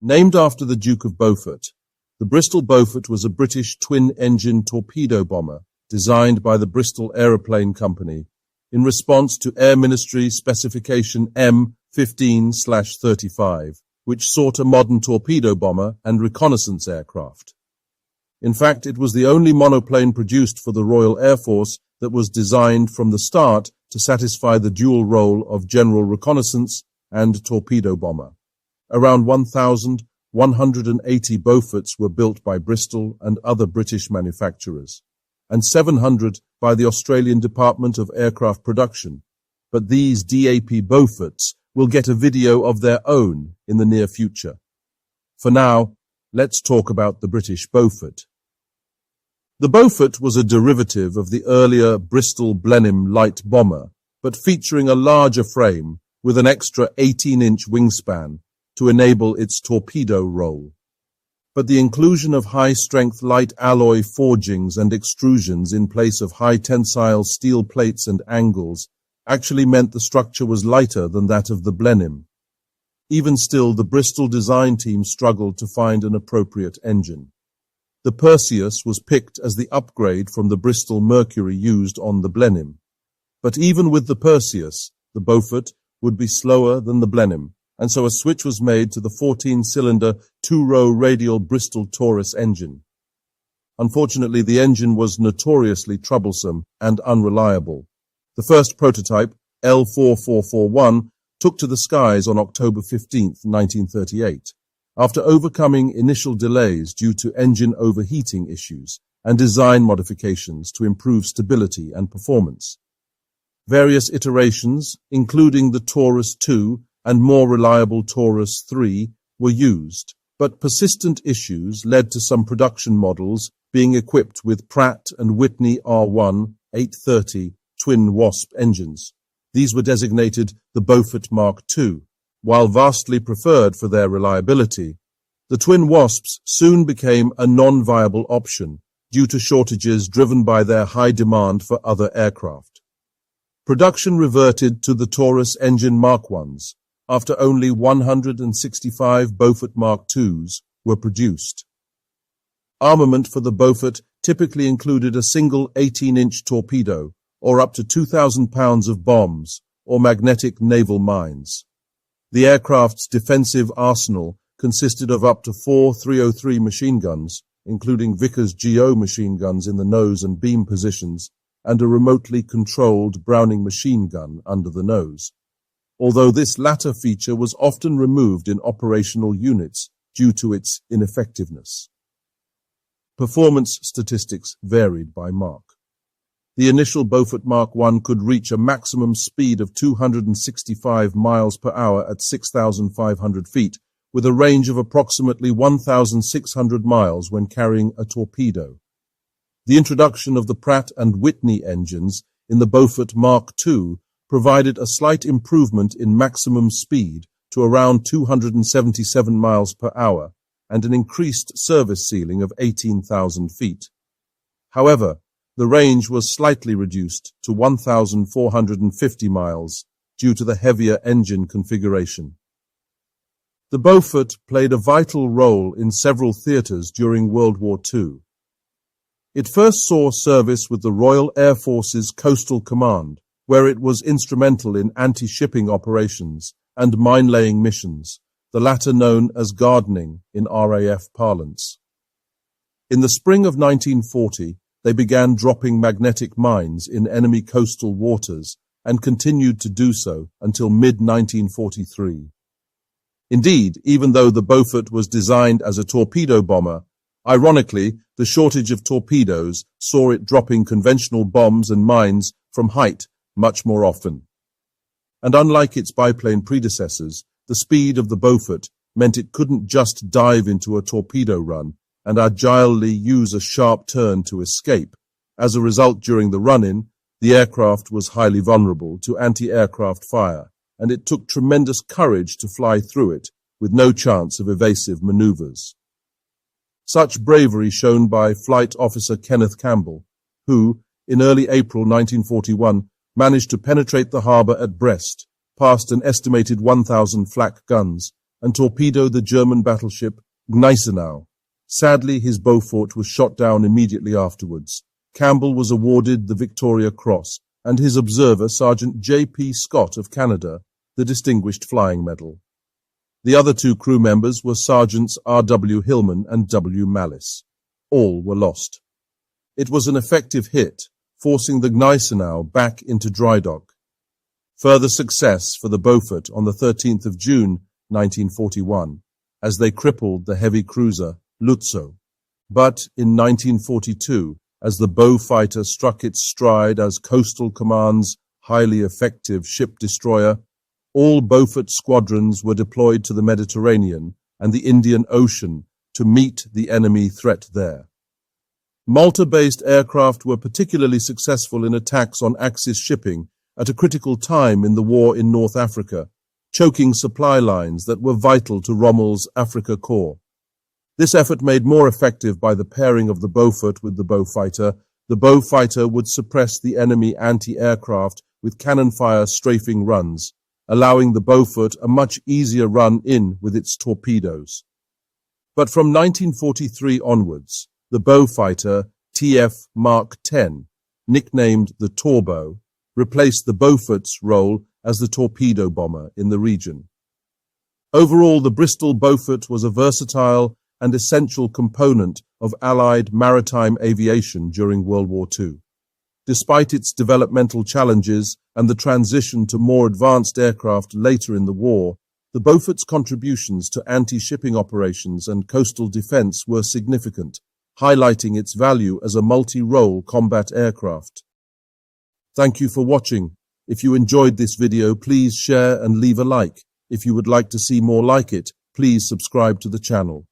Named after the Duke of Beaufort, the Bristol Beaufort was a British twin-engine torpedo bomber designed by the Bristol Aeroplane Company in response to Air Ministry Specification M15/35, which sought a modern torpedo bomber and reconnaissance aircraft. In fact, it was the only monoplane produced for the Royal Air Force that was designed from the start to satisfy the dual role of general reconnaissance and torpedo bomber. Around 1,180 Beauforts were built by Bristol and other British manufacturers, and 700 by the Australian Department of Aircraft Production. But these DAP Beauforts will get a video of their own in the near future. For now, let's talk about the British Beaufort. The Beaufort was a derivative of the earlier Bristol Blenheim light bomber, but featuring a larger frame with an extra 18-inch wingspan to enable its torpedo role. But the inclusion of high-strength light alloy forgings and extrusions in place of high-tensile steel plates and angles actually meant the structure was lighter than that of the Blenheim. Even still, the Bristol design team struggled to find an appropriate engine. The Perseus was picked as the upgrade from the Bristol Mercury used on the Blenheim. But even with the Perseus, the Beaufort would be slower than the Blenheim, and so a switch was made to the 14-cylinder, two-row radial Bristol Taurus engine. Unfortunately, the engine was notoriously troublesome and unreliable. The first prototype, L4441, took to the skies on October 15, 1938, after overcoming initial delays due to engine overheating issues and design modifications to improve stability and performance. Various iterations, including the Taurus II and more reliable Taurus III, were used, but persistent issues led to some production models being equipped with Pratt & Whitney R1 830 twin Wasp engines. These were designated the Beaufort Mark II. While vastly preferred for their reliability, the twin Wasps soon became a non-viable option due to shortages driven by their high demand for other aircraft. Production reverted to the Taurus engine Mark Is after only 165 Beaufort Mark IIs were produced. Armament for the Beaufort typically included a single 18-inch torpedo or up to 2,000 pounds of bombs or magnetic naval mines. The aircraft's defensive arsenal consisted of up to 4 303 machine guns, including Vickers GO machine guns in the nose and beam positions, and a remotely controlled Browning machine gun under the nose, although this latter feature was often removed in operational units due to its ineffectiveness. Performance statistics varied by mark. The initial Beaufort Mark I could reach a maximum speed of 265 miles per hour at 6,500 feet, with a range of approximately 1,600 miles when carrying a torpedo. The introduction of the Pratt & Whitney engines in the Beaufort Mark II provided a slight improvement in maximum speed to around 277 miles per hour and an increased service ceiling of 18,000 feet. However, the range was slightly reduced to 1,450 miles due to the heavier engine configuration. The Beaufort played a vital role in several theatres during World War II. It first saw service with the Royal Air Force's Coastal Command, where it was instrumental in anti-shipping operations and mine-laying missions, the latter known as gardening in RAF parlance. In the spring of 1940, they began dropping magnetic mines in enemy coastal waters and continued to do so until mid-1943. Indeed, even though the Beaufort was designed as a torpedo bomber, ironically, the shortage of torpedoes saw it dropping conventional bombs and mines from height much more often. And unlike its biplane predecessors, the speed of the Beaufort meant it couldn't just dive into a torpedo run and agilely use a sharp turn to escape. As a result, during the run-in, the aircraft was highly vulnerable to anti-aircraft fire, and it took tremendous courage to fly through it with no chance of evasive maneuvers. Such bravery shown by Flight Officer Kenneth Campbell, who, in early April 1941, managed to penetrate the harbour at Brest, past an estimated 1,000 flak guns, and torpedo the German battleship Gneisenau. Sadly, his Beaufort was shot down immediately afterwards. Campbell was awarded the Victoria Cross, and his observer, Sergeant J.P. Scott of Canada, the Distinguished Flying Medal. The other two crew members were Sergeants R.W. Hillman and W. Mallis. All were lost. It was an effective hit, forcing the Gneisenau back into dry dock. Further success for the Beaufort on the 13th of June, 1941, as they crippled the heavy cruiser Lutzow. But in 1942, as the Beaufighter struck its stride as Coastal Command's highly effective ship destroyer, all Beaufort squadrons were deployed to the Mediterranean and the Indian Ocean to meet the enemy threat there. Malta-based aircraft were particularly successful in attacks on Axis shipping at a critical time in the war in North Africa, choking supply lines that were vital to Rommel's Afrika Korps. This effort made more effective by the pairing of the Beaufort with the Beaufighter, the Beaufighter would suppress the enemy anti-aircraft with cannon fire strafing runs, allowing the Beaufort a much easier run in with its torpedoes. But from 1943 onwards, the Beaufighter TF Mark 10, nicknamed the Torbo, replaced the Beaufort's role as the torpedo bomber in the region. Overall, the Bristol Beaufort was a versatile and essential component of Allied maritime aviation during World War II. Despite its developmental challenges and the transition to more advanced aircraft later in the war, the Beaufort's contributions to anti-shipping operations and coastal defense were significant, highlighting its value as a multi-role combat aircraft. Thank you for watching. If you enjoyed this video, please share and leave a like. If you would like to see more like it, please subscribe to the channel.